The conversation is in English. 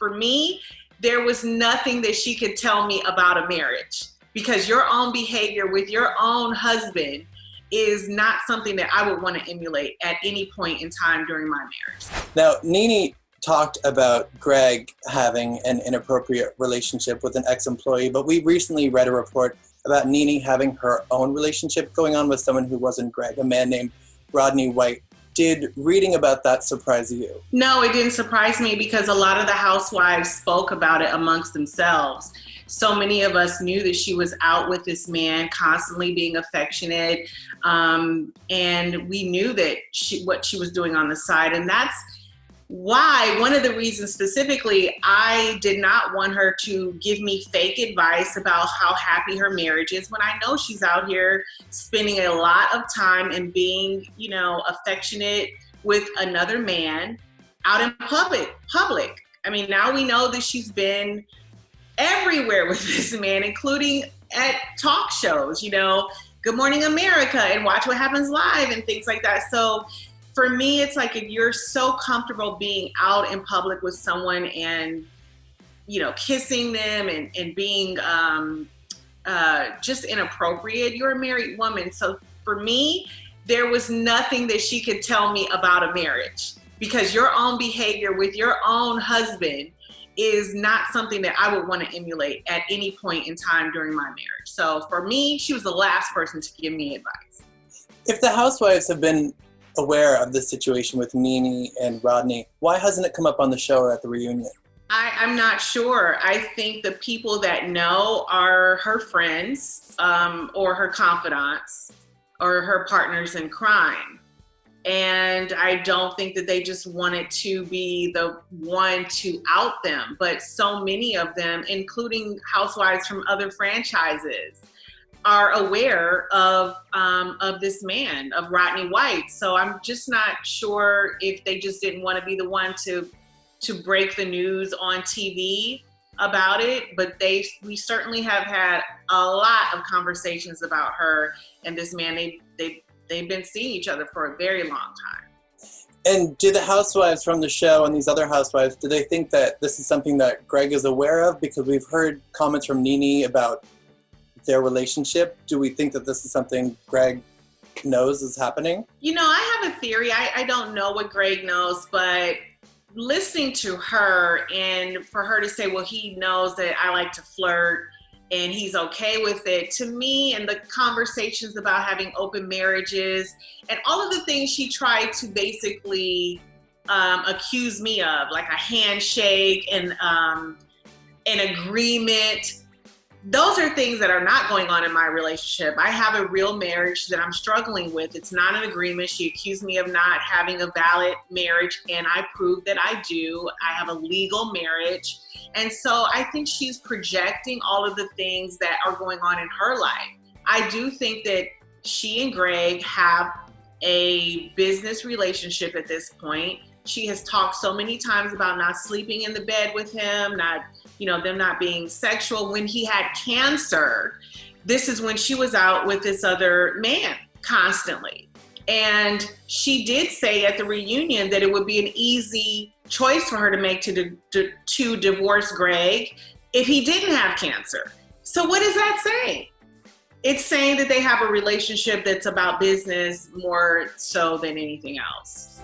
for me, there was nothing that she could tell me about a marriage, because your own behavior with your own husband is not something that I would want to emulate at any point in time during my marriage. Now, NeNe talked about Gregg having an inappropriate relationship with an ex-employee, but we recently read a report about NeNe having her own relationship going on with someone who wasn't Gregg, a man named Rodney White. Did reading about that surprise you? No, it didn't surprise me, because a lot of the housewives spoke about it amongst themselves. So many of us knew that she was out with this man, constantly being affectionate, and we knew that what she was doing on the side. And that's why, one of the reasons specifically, I did not want her to give me fake advice about how happy her marriage is, when I know she's out here spending a lot of time and being, affectionate with another man out in public. I mean, now we know that she's been everywhere with this man, including at talk shows, Good Morning America and Watch What Happens Live and things like that. So for me, it's like, if you're so comfortable being out in public with someone and, kissing them and being just inappropriate, you're a married woman. So for me, there was nothing that she could tell me about a marriage, because your own behavior with your own husband is not something that I would want to emulate at any point in time during my marriage. So for me, she was the last person to give me advice. If the housewives have been aware of this situation with NeNe and Rodney, why hasn't it come up on the show or at the reunion? I'm not sure. I think the people that know are her friends, or her confidants, or her partners in crime. And I don't think that they just wanted to be the one to out them. But so many of them, including housewives from other franchises, are aware of this man, of Rodney White. So I'm just not sure if they just didn't want to be the one to break the news on TV about it. But we certainly have had a lot of conversations about her and this man. They've been seeing each other for a very long time. And do the housewives from the show and these other housewives, do they think that this is something that Gregg is aware of? Because we've heard comments from NeNe about their relationship. Do we think that this is something Gregg knows is happening? I have a theory. I don't know what Gregg knows, but listening to her and for her to say, well, he knows that I like to flirt and he's okay with it, to me, and the conversations about having open marriages and all of the things she tried to basically accuse me of, like a handshake and an agreement. Those are things that are not going on in my relationship. I have a real marriage that I'm struggling with. It's not an agreement. She accused me of not having a valid marriage, and I proved that I do. I have a legal marriage. And so I think she's projecting all of the things that are going on in her life. I do think that she and Gregg have a business relationship at this point. She has talked so many times about not sleeping in the bed with him, them not being sexual. When he had cancer, this is when she was out with this other man constantly. And she did say at the reunion that it would be an easy choice for her to make to divorce Gregg if he didn't have cancer. So what does that say? It's saying that they have a relationship that's about business more so than anything else.